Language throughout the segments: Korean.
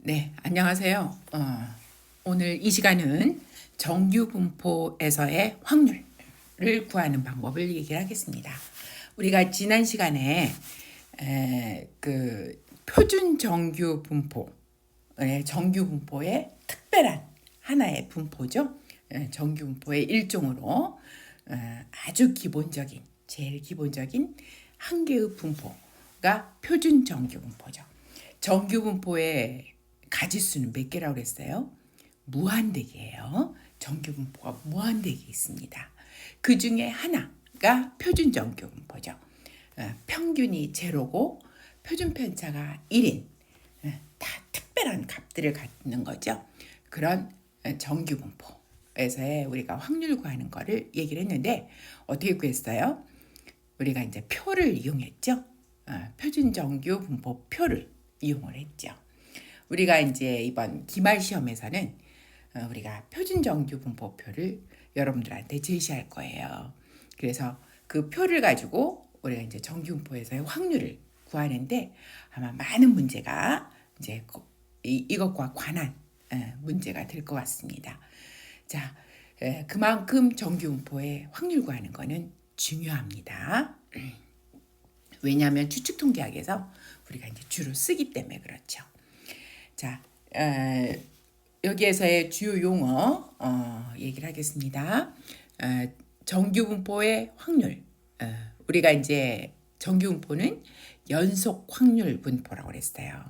네, 안녕하세요. 오늘 이 시간은 정규 분포에서의 확률을 구하는 방법을 얘기를 하겠습니다. 우리가 지난 시간에 그 표준 정규 분포, 정규 분포의 특별한 하나의 분포죠. 정규 분포의 일종으로 아주 기본적인, 제일 기본적인 한 개의 분포가 표준 정규 분포죠. 정규 분포의 가지수는 몇 개라고 그랬어요? 무한대개예요. 정규 분포가 무한대개 있습니다. 그 중에 하나가 표준 정규 분포죠. 평균이 제로고 표준 편차가 1인 다 특별한 값들을 갖는 거죠. 그런 정규 분포에서의 우리가 확률 구하는 거를 얘기를 했는데 어떻게 구했어요? 우리가 이제 표를 이용했죠. 표준 정규 분포 표를 이용을 했죠. 우리가 이제 이번 기말 시험에서는 우리가 표준 정규 분포표를 여러분들한테 제시할 거예요. 그래서 그 표를 가지고 우리가 이제 정규 분포에서의 확률을 구하는데 아마 많은 문제가 이제 이것과 관한 문제가 될 것 같습니다. 자, 그만큼 정규 분포의 확률 구하는 거는 중요합니다. 왜냐하면 추측 통계학에서 우리가 이제 주로 쓰기 때문에 그렇죠. 자, 여기에서의 주요 용어 얘기를 하겠습니다. 정규 분포의 확률. 우리가 이제 정규 분포는 연속 확률 분포라고 그랬어요.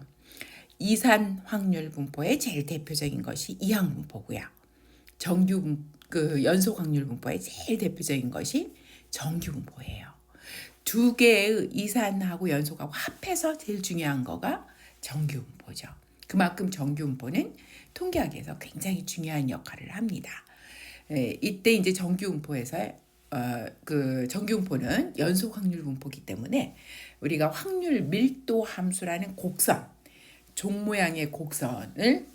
이산 확률 분포의 제일 대표적인 것이 이항 분포고요. 연속 확률 분포의 제일 대표적인 것이 정규 분포예요. 두 개의 이산하고 연속하고 합해서 제일 중요한 거가 정규 분포죠. 그만큼 정규 분포는 통계학에서 굉장히 중요한 역할을 합니다. 이때 이제 정규 분포에서 그 정규 분포는 연속 확률 분포이기 때문에 우리가 확률 밀도 함수라는 곡선, 종 모양의 곡선을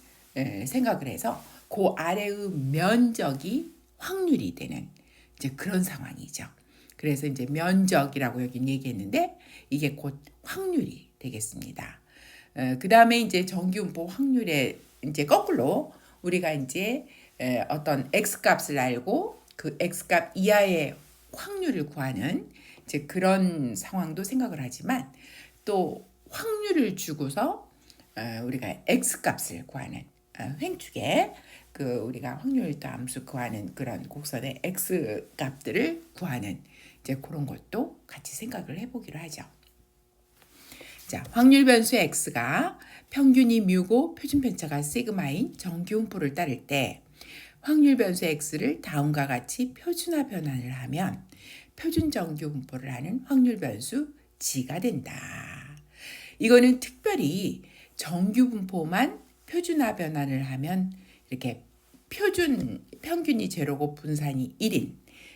생각을 해서 그 아래의 면적이 확률이 되는 이제 그런 상황이죠. 그래서 이제 면적이라고 여긴 얘기했는데 이게 곧 확률이 되겠습니다. 그 다음에 이제 정규 분포 확률에 이제 거꾸로 우리가 이제 어떤 x 값을 알고 그 x 값 이하의 확률을 구하는 이제 그런 상황도 생각을 하지만 또 확률을 주고서 우리가 x 값을 구하는 횡축에 그 우리가 확률도 함수 구하는 그런 곡선의 x 값들을 구하는 이제 그런 것도 같이 생각을 해보기로 하죠. 자, 확률 변수 x가 평균이 뮤고 표준 편차가 시그마인 정규 분포를 따를 때 확률 변수 x를 다음과 같이 표준화 변환을 하면 표준 정규 분포를 하는 확률 변수 g가 된다. 이거는 특별히 정규 분포만 표준화 변환을 하면 이렇게 평균이 제로고 분산이 1인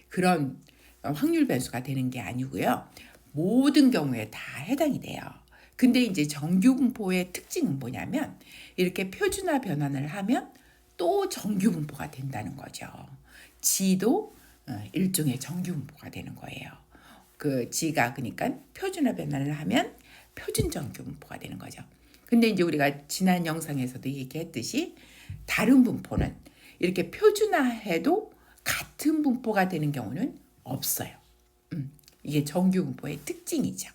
그런 확률 변수가 되는 게 아니고요. 모든 경우에 다 해당이 돼요. 근데 이제 정규 분포의 특징은 뭐냐면 이렇게 표준화 변환을 하면 또 정규 분포가 된다는 거죠. G도 일종의 정규 분포가 되는 거예요. 그 G가 그러니까 표준화 변환을 하면 표준 정규 분포가 되는 거죠. 근데 이제 우리가 지난 영상에서도 얘기했듯이 다른 분포는 이렇게 표준화해도 같은 분포가 되는 경우는 없어요. 이게 정규 분포의 특징이죠.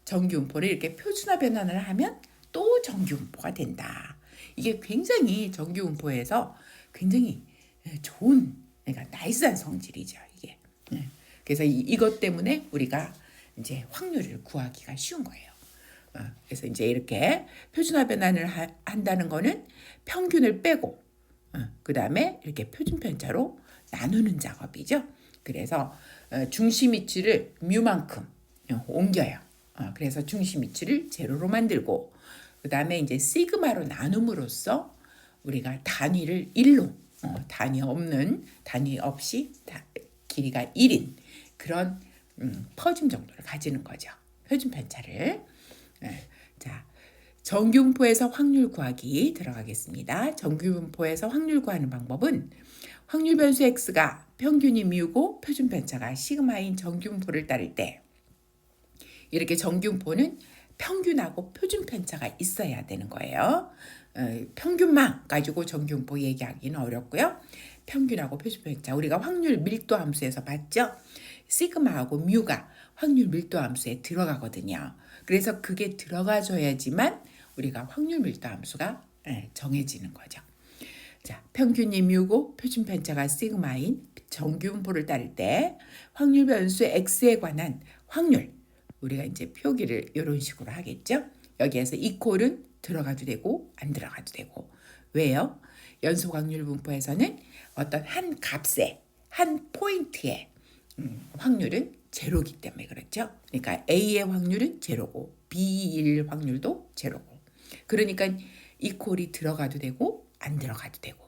정규 분포를 이렇게 표준화 변환을 하면 또 정규 분포가 된다. 이게 굉장히 정규 분포에서 굉장히 좋은, 그러니까 나이스한 성질이죠. 이게. 그래서 이것 때문에 우리가 이제 확률을 구하기가 쉬운 거예요. 그래서 이제 이렇게 표준화 변환을 한다는 거는 평균을 빼고, 그 다음에 이렇게 표준 편차로 나누는 작업이죠. 그래서 중심 위치를 뮤만큼 옮겨요. 그래서 중심 위치를 제로로 만들고 그 다음에 이제 시그마로 나눔으로써 우리가 단위를 1로 단위 없이 길이가 1인 그런 퍼짐 정도를 가지는 거죠. 표준 편차를. 자, 정규 분포에서 확률 구하기 들어가겠습니다. 정규 분포에서 확률 구하는 방법은 확률 변수 x가 평균이 뮤고 표준 편차가 시그마인 정규 분포를 따를 때 이렇게 정규 분포는 평균하고 표준 편차가 있어야 되는 거예요. 평균만 가지고 정규분포 얘기하기는 어렵고요. 평균하고 표준 편차, 우리가 확률 밀도 함수에서 봤죠? 시그마하고 뮤가 확률 밀도 함수에 들어가거든요. 그래서 그게 들어가줘야지만 우리가 확률 밀도 함수가 정해지는 거죠. 자, 평균이 뮤고 표준 편차가 시그마인 정규분포를 따를 때 확률 변수 x에 관한 확률, 우리가 이제 표기를 이런 식으로 하겠죠. 여기에서 이퀄은 들어가도 되고 안 들어가도 되고. 왜요? 연속 확률 분포에서는 어떤 한 값에, 한 포인트에 확률은 제로이기 때문에 그렇죠. 그러니까 A의 확률은 제로고 B일 확률도 제로고. 그러니까 이퀄이 들어가도 되고 안 들어가도 되고.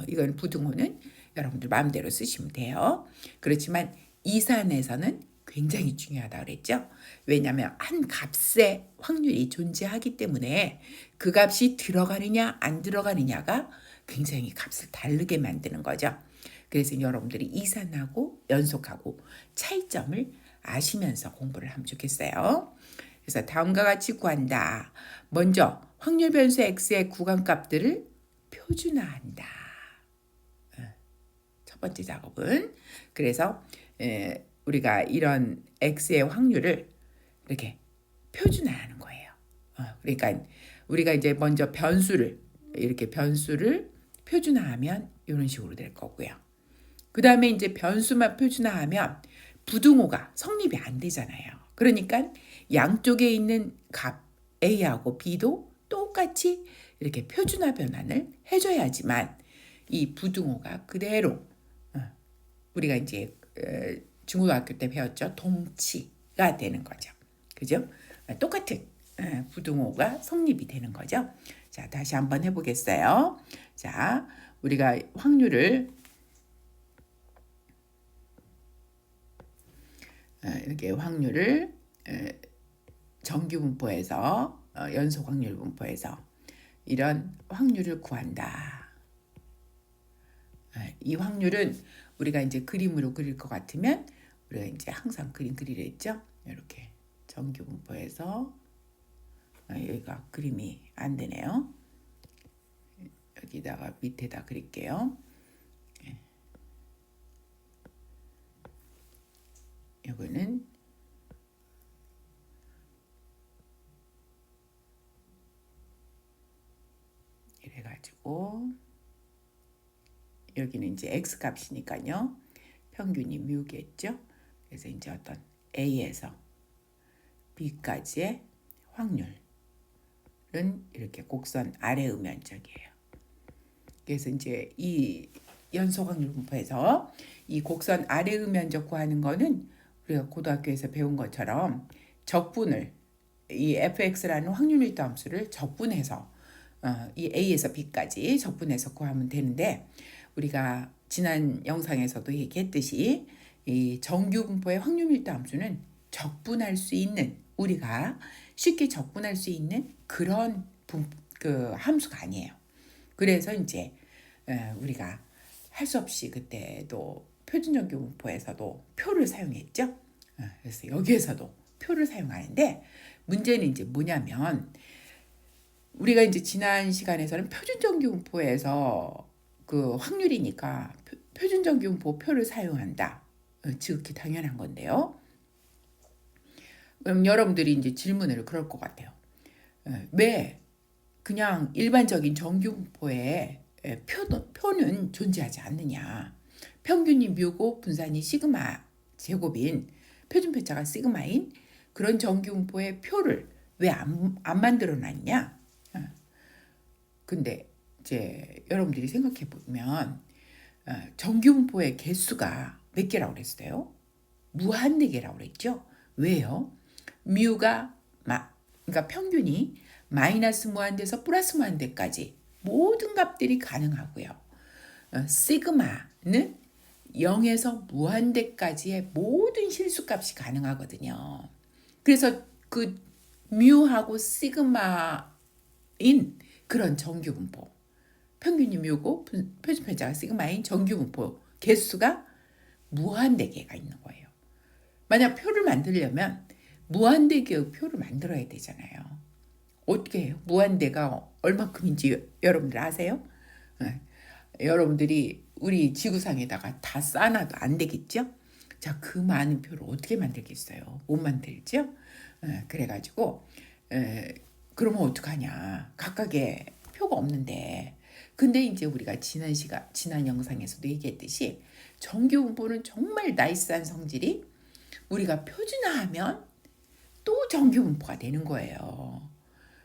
이건 부등호는 여러분들 마음대로 쓰시면 돼요. 그렇지만 이산에서는 굉장히 중요하다고 그랬죠. 왜냐하면 한 값의 확률이 존재하기 때문에 그 값이 들어가느냐 안 들어가느냐가 굉장히 값을 다르게 만드는 거죠. 그래서 여러분들이 이산하고 연속하고 차이점을 아시면서 공부를 하면 좋겠어요. 그래서 다음과 같이 구한다. 먼저 확률 변수 x의 구간값들을 표준화한다. 첫 번째 작업은 그래서 우리가 이런 x의 확률을 이렇게 표준화하는 거예요. 그러니까 우리가 이제 먼저 변수를 표준화하면 이런 식으로 될 거고요. 그 다음에 이제 변수만 표준화하면 부등호가 성립이 안 되잖아요. 그러니까 양쪽에 있는 값 A하고 B도 똑같이 이렇게 표준화 변환을 해줘야지만 이 부등호가 그대로 우리가 이제 중고등학교 때 배웠죠. 동치가 되는 거죠. 그죠? 똑같은 부등호가 성립이 되는 거죠. 자, 다시 한번 해보겠어요. 자, 우리가 확률을 이렇게 확률을 정규분포에서 연속 확률 분포에서 이런 확률을 구한다. 이 확률은 우리가 이제 그림으로 그릴 것 같으면 우리가 이제 항상 그림 그리려 했죠. 이렇게 정규분포에서 여기가 그림이 안 되네요. 여기다가 밑에다 그릴게요. 이거는 이래가지고 여기는 이제 x 값이니까요. 평균이 뮤겠죠. 그래서 이제 어떤 A에서 B까지의 확률은 이렇게 곡선 아래 음면적이에요. 그래서 이제 이 연속 확률 분포에서 이 곡선 아래 음면적 구하는 거는 우리가 고등학교에서 배운 것처럼 적분을 이 fx라는 확률 밀도 함수를 적분해서 이 a에서 b까지 적분해서 구하면 되는데 우리가 지난 영상에서도 얘기했듯이 이 정규 분포의 확률 밀도 함수는 적분할 수 있는 우리가 쉽게 적분할 수 있는 그런 그 함수가 아니에요. 그래서 이제 우리가 할 수 없이 그때도 표준정규 분포에서도 표를 사용했죠. 그래서 여기에서도 표를 사용하는데 문제는 이제 뭐냐면 우리가 이제 지난 시간에서는 표준정규 분포에서 그 확률이니까 표준정규 분포 표를 사용한다. 지극히 당연한 건데요. 그럼 여러분들이 이제 질문을 그럴 것 같아요. 왜 그냥 일반적인 정규 분포에 표는 존재하지 않느냐. 평균이 뮤고 분산이 시그마 제곱인 표준 편차가 시그마인 그런 정규분포의 표를 왜 안 만들어 놨냐? 근데 이제 여러분들이 생각해 보면 정규분포의 개수가 몇 개라고 그랬어요? 무한대 개라고 그랬죠? 왜요? 뮤가 그러니까 평균이 마이너스 무한대에서 플러스 무한대까지 모든 값들이 가능하고요. 시그마는 0에서 무한대까지의 모든 실수값이 가능하거든요. 그래서 그 뮤하고 시그마인 그런 정규분포, 평균이 뮤고 표준 편차가 시그마인 정규분포 개수가 무한대 개가 있는 거예요. 만약 표를 만들려면 무한대의 표를 만들어야 되잖아요. 어떻게 해요? 무한대가 얼마큼인지 여러분들 아세요? 네. 여러분들이 우리 지구상에다가 다 쌓아놔도 안 되겠죠? 자, 그 많은 표를 어떻게 만들겠어요? 못 만들죠? 그래가지고 그러면 어떡하냐? 각각의 표가 없는데. 근데 이제 우리가 지난 영상에서도 얘기했듯이 정규분포는 정말 나이스한 성질이 우리가 표준화하면 또 정규분포가 되는 거예요.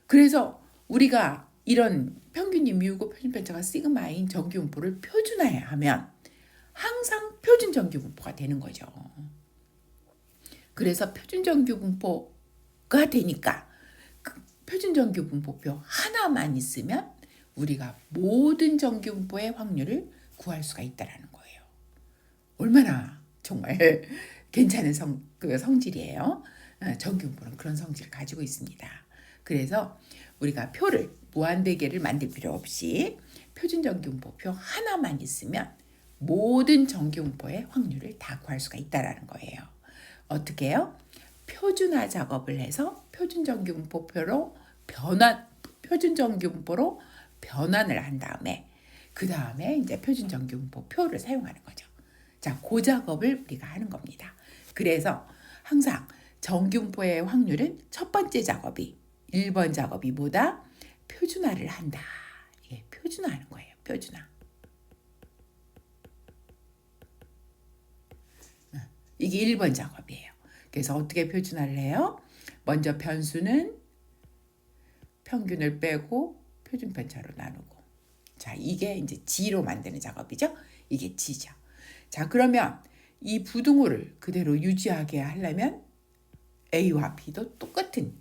그래서 우리가 이런 평균이 미우고 표준 편차가 시그마인 정규분포를 표준화하면 항상 표준 정규분포가 되는 거죠. 그래서 표준 정규분포가 되니까 그 표준 정규분포표 하나만 있으면 우리가 모든 정규분포의 확률을 구할 수가 있다라는 거예요. 얼마나 정말 괜찮은 성질이에요. 정규분포는 그런 성질을 가지고 있습니다. 그래서 우리가 표를 무한대개를 만들 필요 없이 표준 정규분포표 하나만 있으면 모든 정규분포의 확률을 다 구할 수가 있다라는 거예요. 어떻게 해요? 표준화 작업을 해서 표준 정규분포로 변환을 한 다음에 그 다음에 이제 표준 정규분포 표를 사용하는 거죠. 자, 그 작업을 우리가 하는 겁니다. 그래서 항상 정규분포의 확률은 첫 번째 작업이 1번 작업이 뭐다? 표준화를 한다. 이게 표준화하는 거예요. 표준화. 이게 1번 작업이에요. 그래서 어떻게 표준화를 해요? 먼저 변수는 평균을 빼고 표준 편차로 나누고. 자, 이게 이제 G로 만드는 작업이죠. 이게 G죠. 자, 그러면 이 부등호를 그대로 유지하게 하려면 A와 B도 똑같은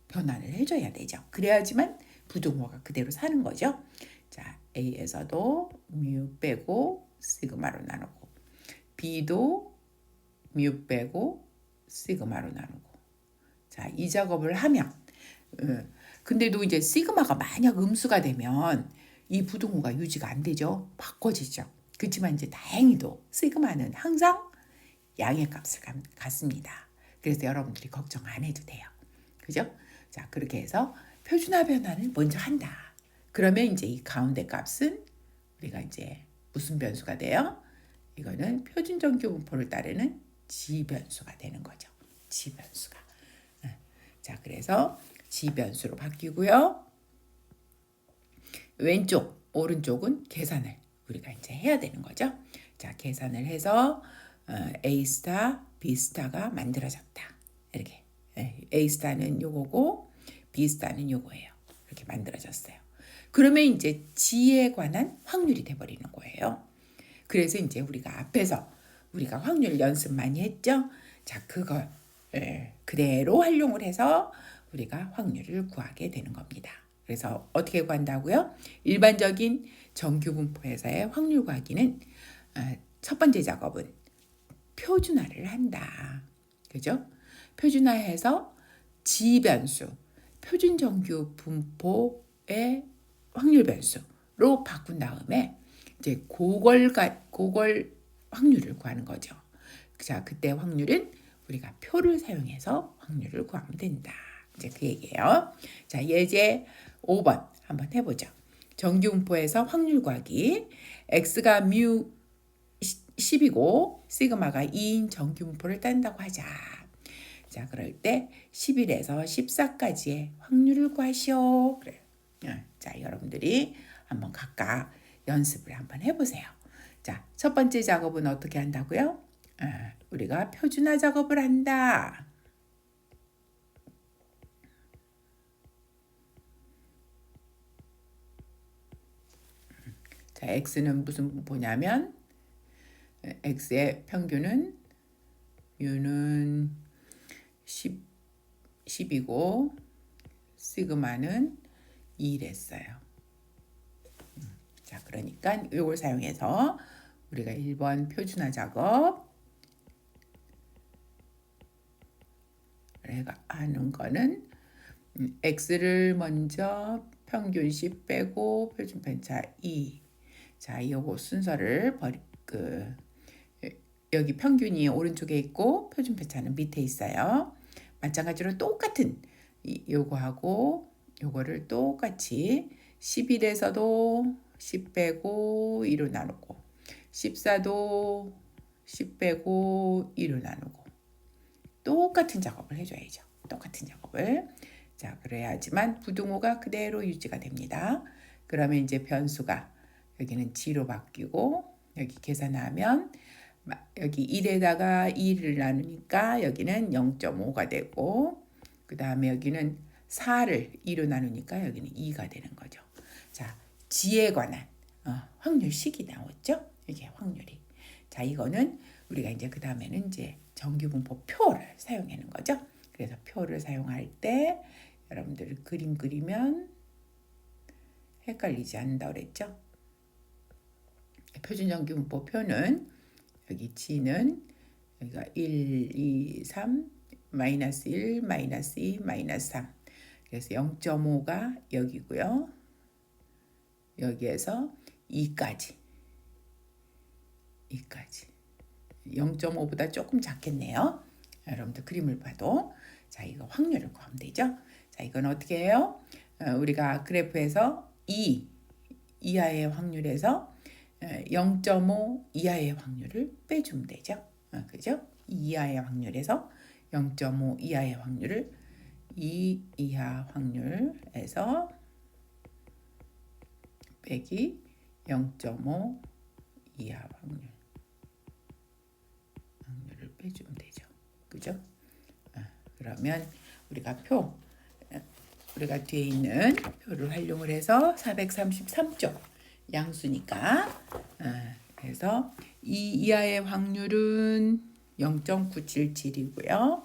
변환을 해줘야 되죠. 그래야지만 부등호가 그대로 사는 거죠. 자, A에서도 뮤 빼고 시그마로 나누고 B도 뮤 빼고 시그마로 나누고. 자, 이 작업을 하면 근데도 이제 시그마가 만약 음수가 되면 이 부등호가 유지가 안 되죠. 바꿔지죠. 그렇지만 이제 다행히도 시그마는 항상 양의 값을 갖습니다. 그래서 여러분들이 걱정 안 해도 돼요. 그죠? 자, 그렇게 해서 표준화 변환을 먼저 한다. 그러면 이제 이 가운데 값은 우리가 이제 무슨 변수가 돼요? 이거는 표준 정규분포를 따르는 G변수가 되는 거죠. G변수가. 자, 그래서 G변수로 바뀌고요. 왼쪽, 오른쪽은 계산을 우리가 이제 해야 되는 거죠. 자, 계산을 해서 A 스타, B 스타가 만들어졌다. 이렇게 A 스타는 요거고 B 스타는 요거예요. 이렇게 만들어졌어요. 그러면 이제 G에 관한 확률이 돼버리는 거예요. 그래서 이제 우리가 앞에서 우리가 확률 연습 많이 했죠. 자, 그걸 그대로 활용을 해서 우리가 확률을 구하게 되는 겁니다. 그래서 어떻게 구한다고요? 일반적인 정규분포에서의 확률 구하기는 첫 번째 작업은 표준화를 한다. 그죠? 표준화해서 G변수, 표준 정규분포의 확률 변수로 바꾼 다음에 이제 그걸 확률을 구하는 거죠. 자, 그때 확률은 우리가 표를 사용해서 확률을 구하면 된다. 이제 그 얘기예요. 자, 예제 5번 한번 해보죠. 정규분포에서 확률 구하기. x가 뮤 10이고 시그마가 2인 정규분포를 딴다고 하자. 자, 그럴 때 11에서 14까지의 확률을 구하시오. 그래요. 자, 여러분들이 한번 각각 연습을 한번 해보세요. 자, 첫 번째 작업은 어떻게 한다고요? 우리가 표준화 작업을 한다. 자, x는 무슨 분포냐면 x의 평균은 u는 10이고 시그마는 2랬어요. 자, 그러니까 이걸 사용해서 우리가 1번 표준화 작업 하는 거는 x를 먼저 평균 10 빼고 표준 편차 2. 자, 요거 순서를 여기 평균이 오른쪽에 있고 표준 편차는 밑에 있어요. 마찬가지로 똑같은 요거하고 요거를 똑같이 11에서도 10 빼고 2로 나누고 14도 10 빼고 2로 나누고 똑같은 작업을 해줘야죠. 똑같은 작업을. 자, 그래야지만 부등호가 그대로 유지가 됩니다. 그러면 이제 변수가 여기는 g로 바뀌고 여기 계산하면 여기 1에다가 2를 나누니까 여기는 0.5가 되고 그 다음에 여기는 4를 2로 나누니까 여기는 2가 되는 거죠. 자, g에 관한 확률식이 나왔죠. 이게 확률이. 자, 이거는 우리가 이제 그 다음에는 이제 정규분포 표를 사용하는 거죠. 그래서 표를 사용할 때 여러분들 그림 그리면 헷갈리지 않는다 그랬죠. 표준 정규분포 표는 여기 g는 여기가 1, 2, 3, 마이너스 1, 마이너스 2, 마이너스 3. 그래서 0.5가 여기고요. 여기에서 2까지. 0.5보다 조금 작겠네요. 여러분들 그림을 봐도. 자, 이거 확률을 구하면 되죠. 자, 이건 어떻게 해요? 우리가 그래프에서 2 이하의 확률에서 0.5 이하의 확률을 빼주면 되죠. 그죠? 2 이하의 확률에서 0.5 이하의 확률을 2 이하 확률에서 빼기 0.5 이하 확률을 빼주면 되죠. 그죠? 그러면 우리가 뒤에 있는 표를 활용을 해서 433쪽 양수니까 그래서 2 이하의 확률은 0.977이고요.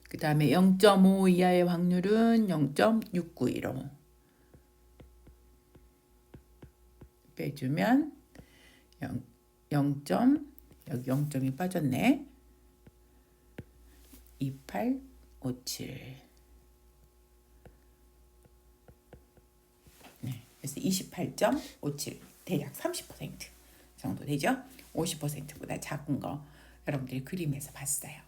그 다음에 0.5 이하의 확률은 0.691로 빼주면 0. 여기 0점이 빠졌네. 2857. 네, 그래서 28.57 대략 30% 정도 되죠. 50%보다 작은 거 여러분들이 그림에서 봤어요.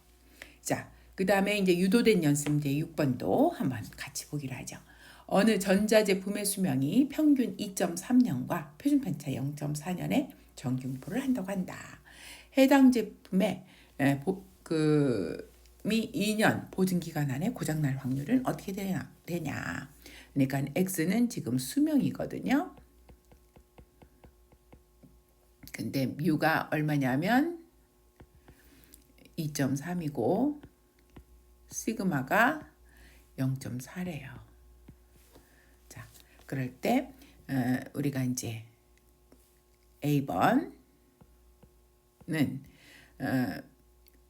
자, 그 다음에 이제 유도된 연습 문제 6번도 한번 같이 보기로 하죠. 어느 전자제품의 수명이 평균 2.3년과 표준편차 0.4년의 정규분포를 한다고 한다. 해당 제품의 미 2년 보증기간 안에 고장날 확률은 어떻게 되냐. 그러니까 X는 지금 수명이거든요. 근데 뮤가 얼마냐면 2.3이고 시그마가 0.4래요. 자, 그럴 때 우리가 이제 A번은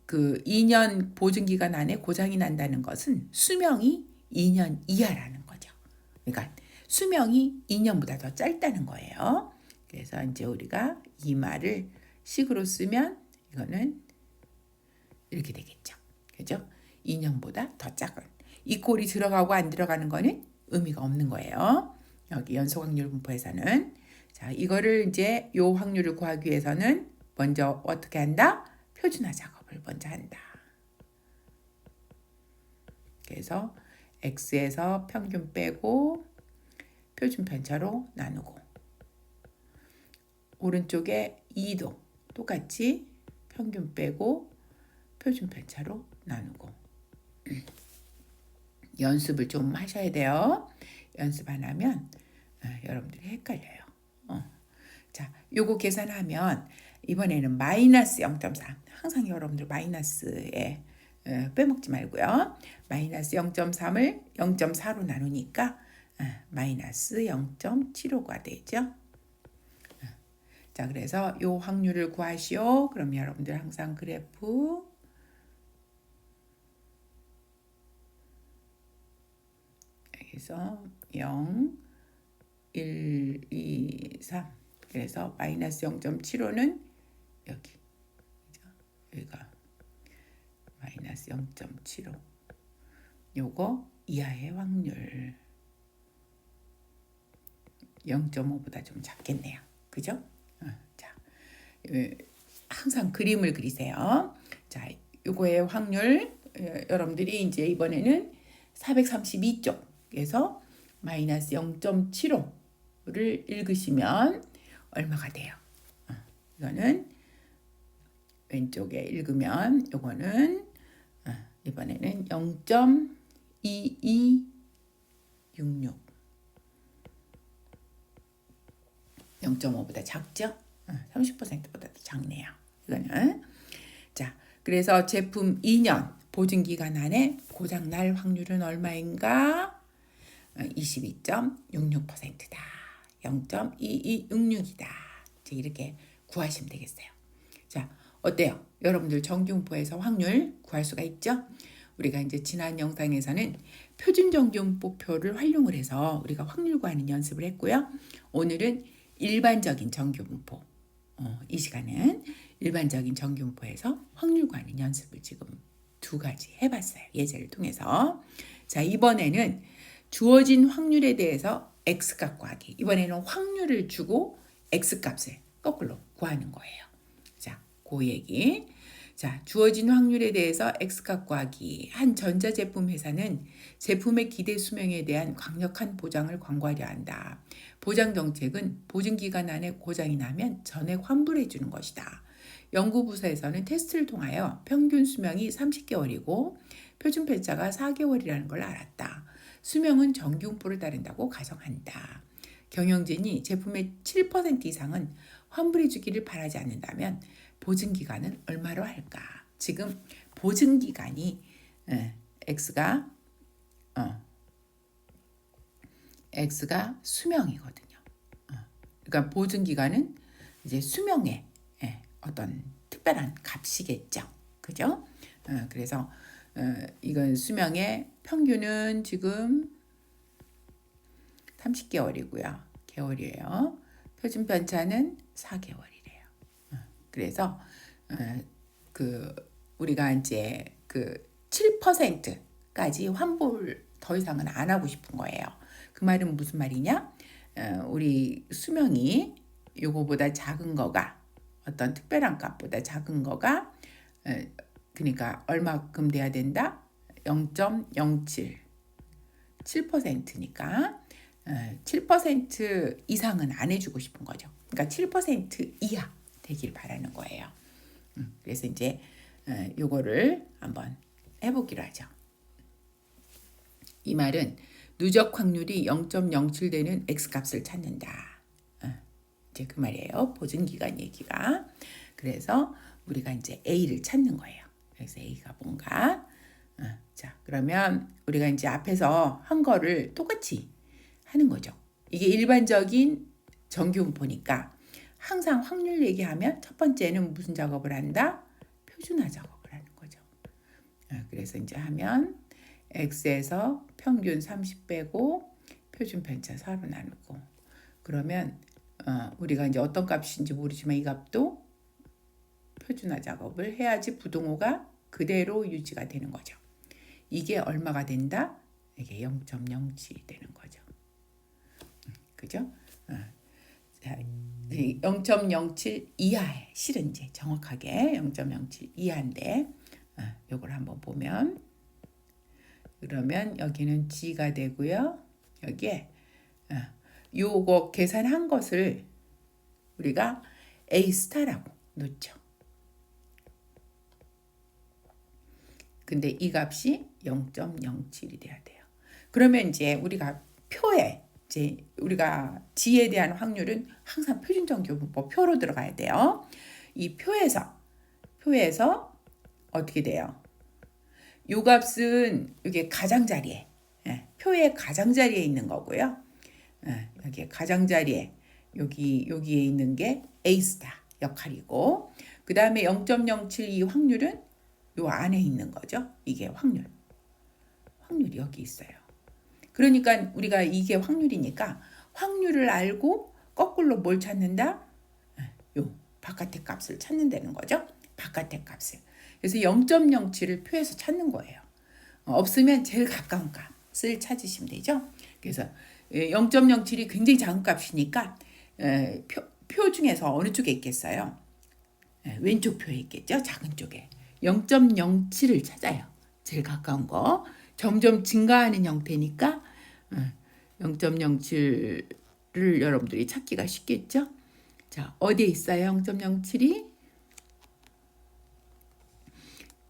그 2년 보증기간 안에 고장이 난다는 것은 수명이 2년 이하라는 거죠. 그러니까 수명이 2년보다 더 짧다는 거예요. 그래서 이제 우리가 이 말을 식으로 쓰면 이거는 이렇게 되겠죠. 그죠? 2년보다 더 작은. 이 꼴이 들어가고 안 들어가는 거는 의미가 없는 거예요. 여기 연소확률 분포에서는. 자, 이거를 이제 요 확률을 구하기 위해서는 먼저 어떻게 한다? 표준화 작업을 먼저 한다. 그래서 X에서 평균 빼고 표준 편차로 나누고 오른쪽에 2도 똑같이 평균 빼고 표준 편차로 나누고 연습을 좀 하셔야 돼요. 연습 안 하면 여러분들이 헷갈려요. 자, 요거 계산하면 이번에는 마이너스 0.4. 항상 여러분들 마이너스에 빼먹지 말고요. 마이너스 0.3을 0.4로 나누니까 마이너스 0.75가 되죠. 자, 그래서 요 확률을 구하시오. 그럼 여러분들 항상 그래프 여기서 0, 1, 2, 3 그래서 마이너스 0.75는 여기가 마이너스 0.75 요거 이하의 확률 0.5보다 좀 작겠네요. 그죠? 자, 항상 그림을 그리세요. 자, 요거의 확률 여러분들이 이제 이번에는 432쪽에서 마이너스 0.75를 읽으시면 얼마가 돼요? 이거는 왼쪽에 읽으면 요거는 이번에는 0.2266 0.5보다 작죠? 30%보다 작네요. 이거는 자, 그래서 제품 2년 보증기간 안에 고장날 확률은 얼마인가? 22.66%다. 0.2266이다. 이렇게 구하시면 되겠어요. 자, 어때요? 여러분들 정규분포에서 확률 구할 수가 있죠? 우리가 이제 지난 영상에서는 표준 정규분포표를 활용을 해서 우리가 확률 구하는 연습을 했고요. 오늘은 일반적인 정규분포. 이 시간은 일반적인 정규분포에서 확률 구하는 연습을 지금 두 가지 해봤어요. 예제를 통해서. 자, 이번에는 주어진 확률에 대해서 X값 구하기. 이번에는 확률을 주고 X값을 거꾸로 구하는 거예요. 자, 그 얘기. 자, 주어진 확률에 대해서 X값 구하기. 한 전자제품 회사는 제품의 기대 수명에 대한 강력한 보장을 광고하려 한다. 보장 정책은 보증기간 안에 고장이 나면 전액 환불해 주는 것이다. 연구부서에서는 테스트를 통하여 평균 수명이 30개월이고 표준 폐차가 4개월이라는 걸 알았다. 수명은 정규분포를 따른다고 가정한다. 경영진이 제품의 7% 이상은 환불해 주기를 바라지 않는다면 보증기간은 얼마로 할까? 지금 보증기간이 X가 수명이거든요. 그러니까 보증기간은 이제 수명의 어떤 특별한 값이겠죠. 그죠? 그래서 이건 수명의 평균은 지금 30개월이고요. 개월이에요. 표준 편차는 4개월이래요. 그래서 우리가 이제 7%까지 환불 더 이상은 안 하고 싶은 거예요. 그 말은 무슨 말이냐? 우리 수명이 요거보다 작은 거가 어떤 특별한 값보다 작은 거가 그러니까 얼마큼 돼야 된다? 0.07 7%니까 7% 이상은 안 해주고 싶은 거죠. 그러니까 7% 이하 되길 바라는 거예요. 그래서 이제 요거를 한번 해보기로 하죠. 이 말은 누적 확률이 0.07 되는 X값을 찾는다. 이제 그 말이에요. 보증기간 얘기가. 그래서 우리가 이제 A를 찾는 거예요. 그래서 A가 뭔가. 자, 그러면 우리가 이제 앞에서 한 거를 똑같이 하는 거죠. 이게 일반적인 정규분포니까 항상 확률 얘기하면 첫 번째는 무슨 작업을 한다? 표준화 작업을 하는 거죠. 그래서 이제 하면 X에서 평균 30 빼고 표준 편차 4로 나누고 그러면 우리가 이제 어떤 값인지 모르지만 이 값도 표준화 작업을 해야지 부동호가 그대로 유지가 되는 거죠. 이게 얼마가 된다? 이게 0.07이 되는 거죠. 그죠? 0.07 이하에 실은 이제 정확하게 0.07 이하인데 요걸 한번 보면 그러면 여기는 G가 되고요. 여기에 요거 계산한 것을 우리가 A 스타라고 놓죠. 근데 이 값이 0.07이 돼야 돼요. 그러면 이제 우리가 표에 이제 우리가 G에 대한 확률은 항상 표준정규분포 표로 들어가야 돼요. 이 표에서 어떻게 돼요? 요 값은 이게 가장자리에 표의 가장자리에 있는 거고요. 여기 가장자리에 여기에 있는 게 A 스타 역할이고 그 다음에 0.072 확률은 요 안에 있는 거죠. 이게 확률이 여기 있어요. 그러니까 우리가 이게 확률이니까 확률을 알고 거꾸로 뭘 찾는다? 요 바깥의 값을 찾는다는 거죠. 바깥의 값을. 그래서 0.07을 표에서 찾는 거예요. 없으면 제일 가까운 값을 찾으시면 되죠. 그래서 0.07이 굉장히 작은 값이니까 표 중에서 어느 쪽에 있겠어요? 왼쪽 표에 있겠죠. 작은 쪽에 0.07을 찾아요. 제일 가까운 거. 점점 증가하는 형태니까 0.07을 여러분들이 찾기가 쉽겠죠. 자, 어디에 있어요? 0.07이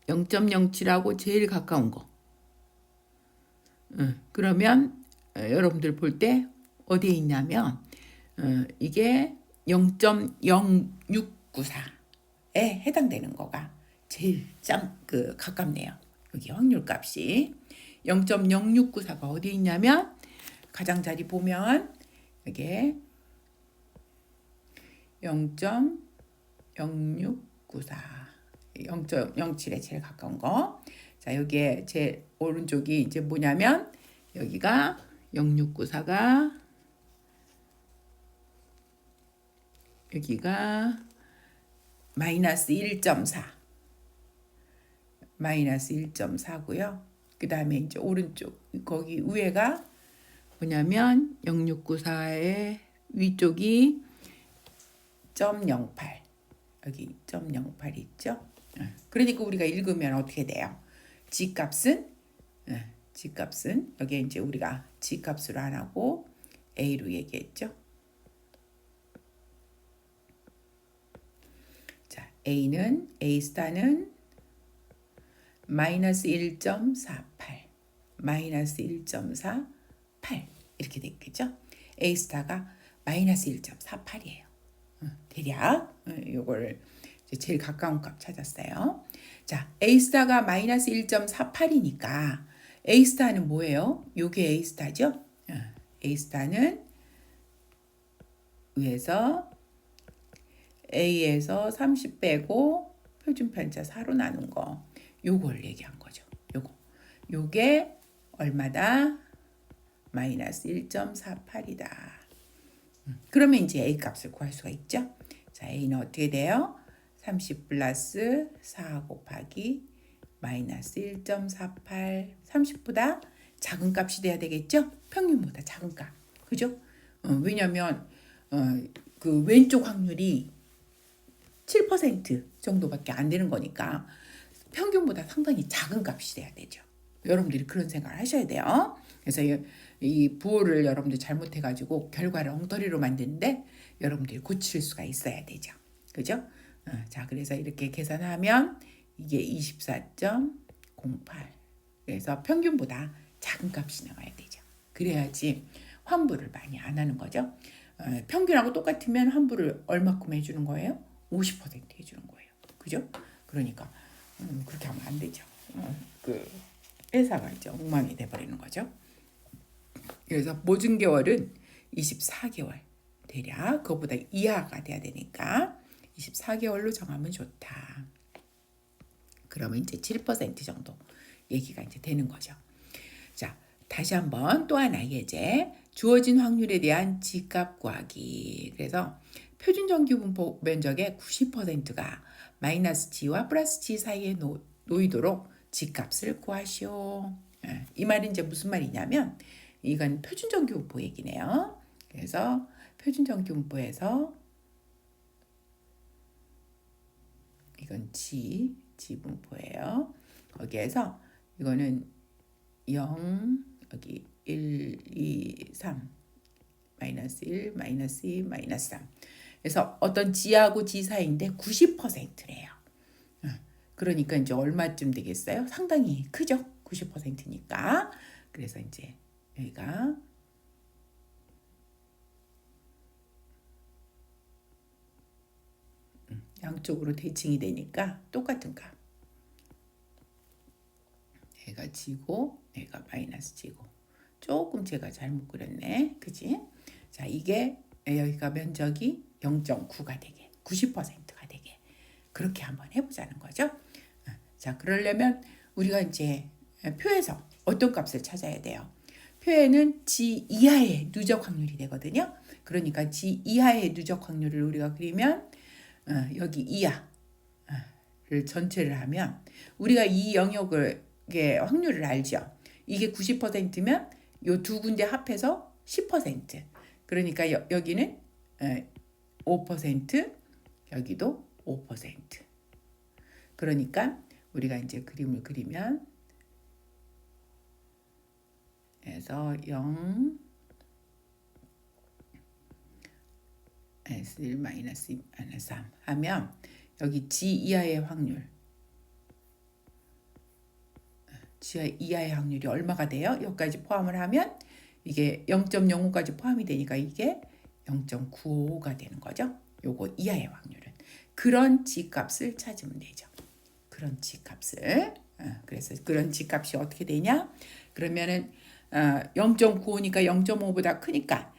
0.07하고 제일 가까운 거. 그러면 여러분들 볼 때 어디에 있냐면 이게 0.0694에 해당되는 거가 제일 가깝네요. 여기 확률값이 0.0694가 어디에 있냐면 가장자리 보면 이게 0.0694 0.07에 제일 가까운 거. 자, 여기에 제 오른쪽이 이제 뭐냐면 여기가 0694가 여기가 마이너스 1.4 마이너스 1.4고요. 그 다음에 이제 오른쪽 거기 위에가 뭐냐면 0694의 위쪽이 0.08 여기 0.08 있죠. 그러니까 우리가 읽으면 어떻게 돼요? G값은 여기에 이제 우리가 G값으로 안 하고 A로 얘기했죠. 자, A 스타는 마이너스 1.48 마이너스 1.48 이렇게 됐겠죠. A 스타가 마이너스 1.48이에요. 대략 요거를 제일 가까운 값 찾았어요. 자, A 스타가 마이너스 1.48이니까 A 스타는 뭐예요? 요게 A 스타죠. A 스타는 위에서 A에서 30 빼고 표준 편차 4로 나눈 거. 요걸 얘기한 거죠. 요게 얼마다? 마이너스 1.48이다. 그러면 이제 A 값을 구할 수가 있죠. 자, A는 어떻게 돼요? 30 플러스 4 곱하기 마이너스 1.48 30보다 작은 값이 돼야 되겠죠? 평균보다 작은 값. 그죠? 왜냐면 그 왼쪽 확률이 7% 정도밖에 안 되는 거니까 평균보다 상당히 작은 값이 돼야 되죠. 여러분들이 그런 생각을 하셔야 돼요. 그래서 이 부호를 여러분들 잘못해가지고 결과를 엉터리로 만드는데 여러분들이 고칠 수가 있어야 되죠. 그죠? 자, 그래서 이렇게 계산하면 이게 24.08. 그래서 평균보다 작은 값이 나와야 되죠. 그래야지 환불을 많이 안 하는 거죠. 평균하고 똑같으면 환불을 얼마큼 해주는 거예요? 50% 해주는 거예요. 그죠? 그러니까 그렇게 하면 안 되죠. 그 회사가 이제 엉망이 돼버리는 거죠. 그래서 보증개월은 24개월 대략 그거보다 이하가 돼야 되니까 24개월로 정하면 좋다. 그러면 이제 7% 정도 얘기가 이제 되는 거죠. 자, 다시 한번 또 하나 예제. 주어진 확률에 대한 G값 구하기. 그래서 표준 정규 분포 면적의 90%가 마이너스 G와 플러스 G 사이에 놓이도록 G값을 구하시오. 이 말은 이제 무슨 말이냐면 이건 표준 정규 분포 얘기네요. 그래서 표준 정규 분포에서 이건 G 분포예요. 거기에서 이거는 0 여기 1, 2, 3 마이너스 1, 마이너스 2, 마이너스 3 그래서 어떤 G하고 G 사이인데 90%래요. 그러니까 이제 얼마쯤 되겠어요? 상당히 크죠? 90%니까. 그래서 이제 여기가 양쪽으로 대칭이 되니까 똑같은 값. 얘가 G고 얘가 마이너스 G고. 조금 제가 잘못 그렸네. 그지? 자, 이게 여기가 면적이 0.9가 되게 90%가 되게 그렇게 한번 해보자는 거죠. 자, 그러려면 우리가 이제 표에서 어떤 값을 찾아야 돼요? 표에는 G 이하의 누적 확률이 되거든요. 그러니까 G 이하의 누적 확률을 우리가 그리면 여기 이하를 전체를 하면 우리가 이 영역의 확률을 알죠. 이게 90%면 요 두 군데 합해서 10%. 그러니까 여기는 5%, 여기도 5%. 그러니까 우리가 이제 그림을 그리면 그래서 0 S1 마이너스 2 마이너스 3 하면 여기 G 이하의 확률 G 이하의 확률이 얼마가 돼요? 여기까지 포함을 하면 이게 0.05까지 포함이 되니까 이게 0.955가 되는 거죠. 요거 이하의 확률은. 그런 G값을 찾으면 되죠. 그런 G값을. 그래서 그런 G값이 어떻게 되냐? 그러면은 0.95니까 0.5보다 크니까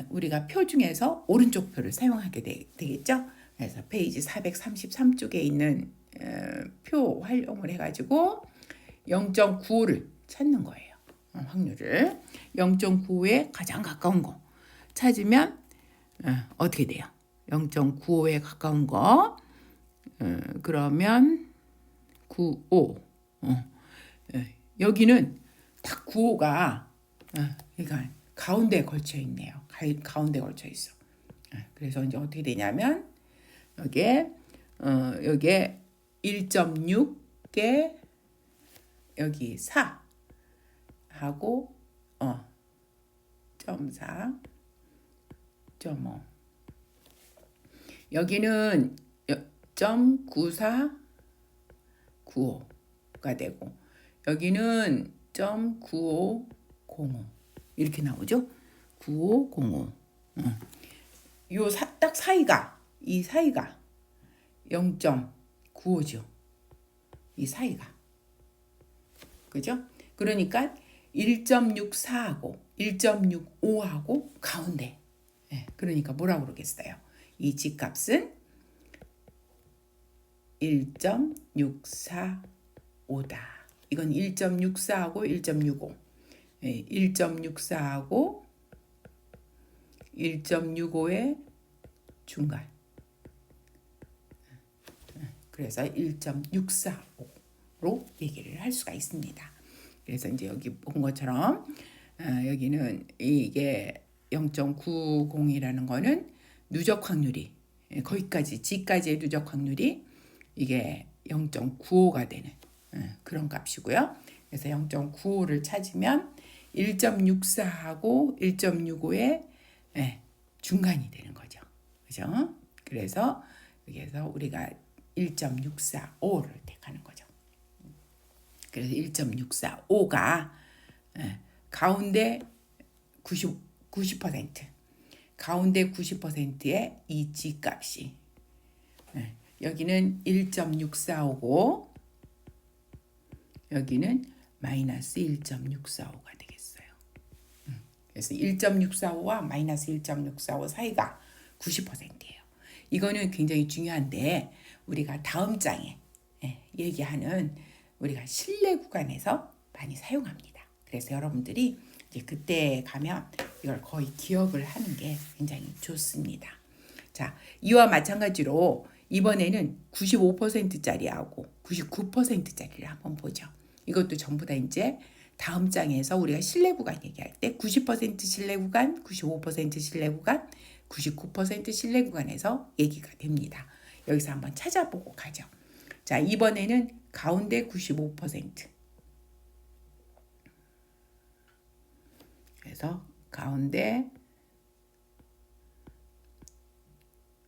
우리가 표 중에서 오른쪽 표를 사용하게 되겠죠. 그래서 페이지 433쪽에 있는 표 활용을 해가지고 0.95를 찾는 거예요. 확률을 0.95에 가장 가까운 거 찾으면 어떻게 돼요? 0.95에 가까운 거 그러면 95 여기는 딱 95가 그러니까 가운데에 걸쳐 있네요. 가운데 걸쳐 있어. 그래서 이제 어떻게 되냐면 여기에 1.6에 여기 4 하고 0.4 0.5 여기는 0.9495가 되고 여기는 0.9505 이렇게 나오죠. 9505 요 딱 사이가 이 사이가 0.95죠. 이 사이가 그죠? 그러니까 1.64하고 1.65하고 가운데 그러니까 뭐라고 그러겠어요? 이 G값은 1.645다. 이건 1.64하고 1.65 1.64하고 1.65의 중간 그래서 1.645로 얘기를 할 수가 있습니다. 그래서 이제 여기 본 것처럼 여기는 이게 0.90이라는 거는 누적 확률이 거기까지 G까지의 누적 확률이 이게 0.95가 되는 그런 값이고요. 그래서 0.95를 찾으면 1.64하고 1.65의 중간이 되는 거죠. 그죠? 그래서 여기에서 우리가 1.645를 택하는 거죠. 그래서 1.645가 가운데 90% 가운데 90%의 이 G값이 여기는 1.645고 여기는 마이너스 1.645가 되겠어요. 그래서 1.645와 마이너스 1.645 사이가 90%예요. 이거는 굉장히 중요한데 우리가 다음 장에 얘기하는 우리가 실내 구간에서 많이 사용합니다. 그래서 여러분들이 이제 그때 가면 이걸 거의 기억을 하는 게 굉장히 좋습니다. 자, 이와 마찬가지로 이번에는 95%짜리하고 99%짜리를 한번 보죠. 이것도 전부 다 이제 다음 장에서 우리가 실내 구간 얘기할 때 90% 실내 구간, 95% 실내 구간, 99% 실내 구간에서 얘기가 됩니다. 여기서 한번 찾아보고 가죠. 자, 이번에는 가운데 95%. 그래서 가운데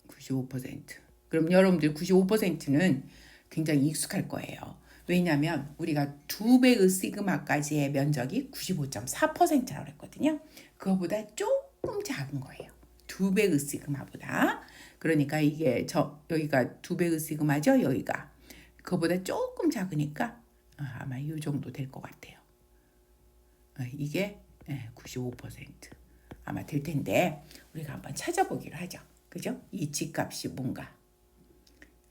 95%. 그럼 여러분들 95%는 굉장히 익숙할 거예요. 왜냐하면 우리가 2배의 시그마까지의 면적이 95.4%라고 했거든요. 그거보다 조금 작은 거예요. 2배의 시그마보다. 그러니까 이게 여기가 2배의 시그마죠. 여기가. 그거보다 조금 작으니까 아마 이 정도 될 것 같아요. 이게 95% 아마 될 텐데 우리가 한번 찾아보기로 하죠. 그죠? 이 G값이 뭔가.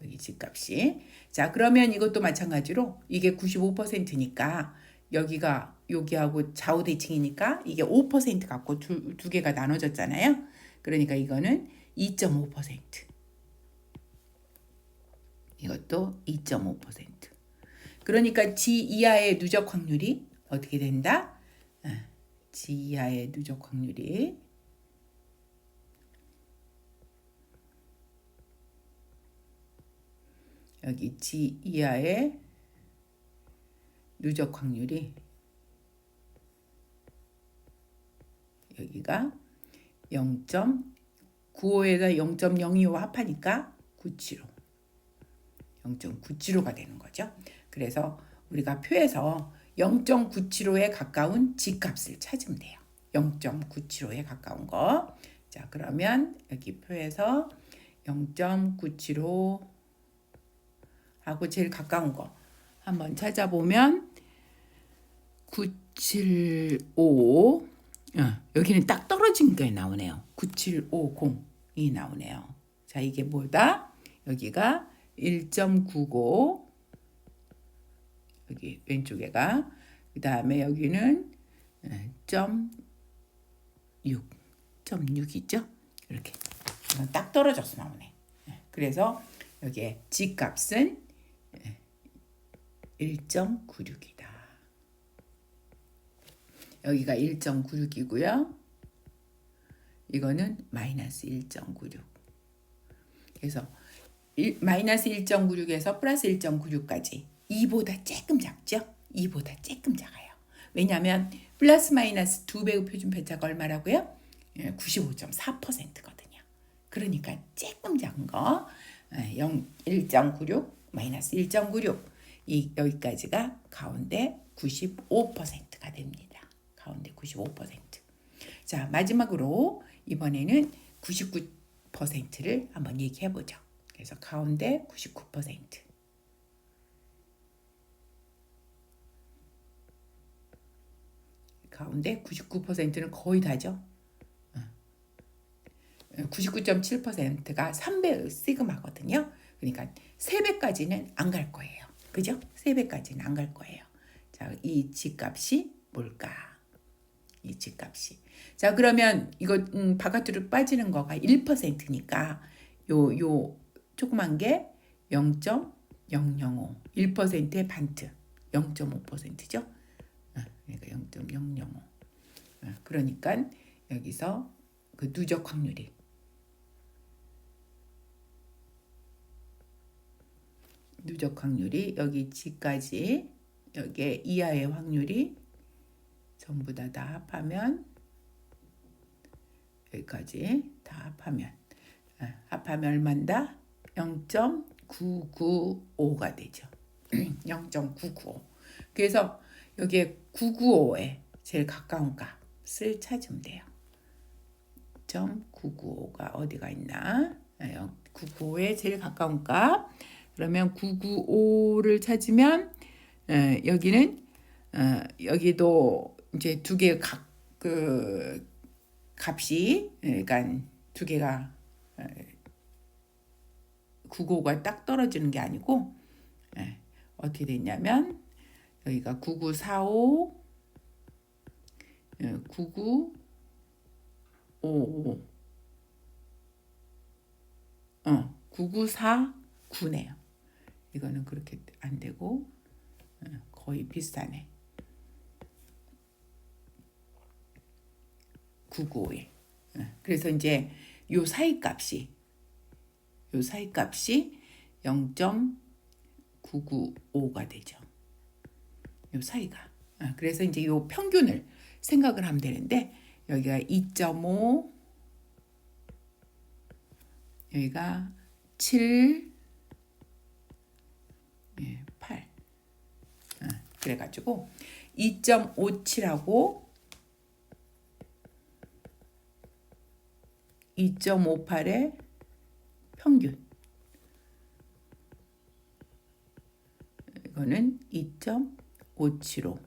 여기 G값이. 자, 그러면 이것도 마찬가지로 이게 95%니까 여기하고 좌우 대칭이니까 이게 5% 갖고 두 개가 나눠졌잖아요. 그러니까 이거는 2.5%. 이것도 2.5%. 그러니까 G 이하의 누적 확률이 어떻게 된다? G 이하의 누적 확률이 여기 G 이하의 누적 확률이 여기가 0.95에다 0.02와 합하니까 975. 0.975가 되는 거죠. 그래서 우리가 표에서 0.975에 가까운 G값을 찾으면 돼요. 0.975에 가까운 거. 자, 그러면 여기 표에서 0.975 하고 제일 가까운 거 한번 찾아보면 975. 여기는 딱 떨어진 게 나오네요. 9750이 나오네요. 자, 이게 뭐다? 여기가 1.95, 여기 왼쪽에가, 그 다음에 여기는 0.6이죠. 이렇게 딱 떨어져서 나오네. 그래서 여기에 G값은 1.96이다. 여기가 1.96이고요. 이거는 마이너스 1.96. 그래서 마이너스 1.96에서 플러스 1.96까지 2보다 조금 작죠? 2보다 조금 작아요. 왜냐하면 플러스 마이너스 2배의 표준 편차가 얼마라고요? 95.4%거든요. 그러니까 조금 작은 거 1.96 마이너스 1.96 여기까지가 가운데 95%가 됩니다. 가운데 95%. 자, 마지막으로 이번에는 99%를 한번 얘기해 보죠. 그래서 가운데 99%. 가운데 99%는 거의 다죠. 99.7%가 3배 시그마거든요. 그러니까 3배까지는 안 갈 거예요. 그죠? 3배까지는 안 갈 거예요. 자, 이 G값이 뭘까? 이 G값이. 자, 그러면 이거 바깥으로 빠지는 거가 1%니까 요 조그만 게 0.005. 1%의 반트. 0.5%죠? 그러니까 0.005. 그러니까 여기서 그 누적 확률이 여기 G까지 여기에 이하의 확률이 전부 다 합하면 여기까지 다 합하면 얼마인다? 0.995가 되죠. 0.995. 그래서 여기에 995에 제일 가까운 값을 찾으면 돼요. 0.995가 어디가 있나? 995에 제일 가까운 값. 그러면 995를 찾으면 여기는 여기도 이제 두 개 그 값이 그러니까 두 개가 995가 딱 떨어지는 게 아니고 어떻게 됐냐면 여기가 9945 9955 9949네요. 이거는 그렇게 안 되고 거의 비슷하네. 991. 그래서 이제 요 사이 값이 0.995가 되죠. 요 사이가. 그래서 이제 요 평균을 생각을 하면 되는데 여기가 2.5 여기가 7 8 그래가지고 2.57하고 2.58의 평균 이거는 2.575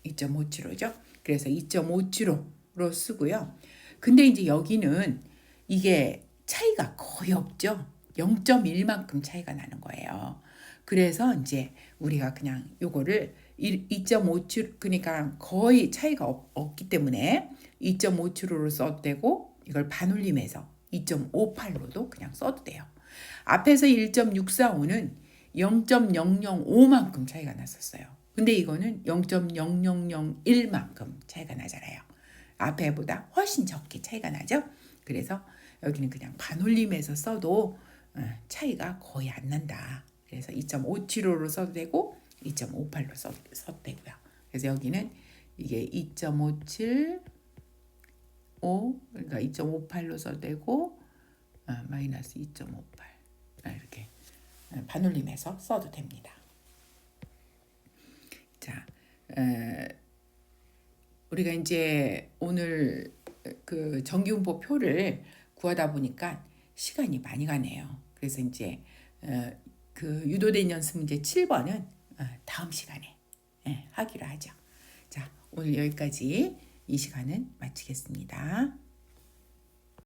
2.575죠. 그래서 2.575로 쓰고요. 근데 이제 여기는 이게 차이가 거의 없죠. 0.1만큼 차이가 나는 거예요. 그래서 이제 우리가 그냥 요거를 2.57 그러니까 거의 차이가 없기 때문에 2.57로 써도 되고 이걸 반올림해서 2.58로도 그냥 써도 돼요. 앞에서 1.645는 0.005만큼 차이가 났었어요. 근데 이거는 0.0001만큼 차이가 나잖아요. 앞에보다 훨씬 적게 차이가 나죠. 그래서 여기는 그냥 반올림해서 써도 차이가 거의 안 난다. 그래서 2.575로 써도 되고 2.58로 써도 되고요. 그래서 여기는 이게 2.57 그러니까 2.58로 써도 되고 마이너스 2.58 이렇게 반올림해서 써도 됩니다. 자, 우리가 이제 오늘 그 정기분포 표를 구하다 보니까 시간이 많이 가네요. 그래서 이제 그 유도된 연습 문제 7번은 다음 시간에 하기로 하죠. 자, 오늘 여기까지 이 시간은 마치겠습니다.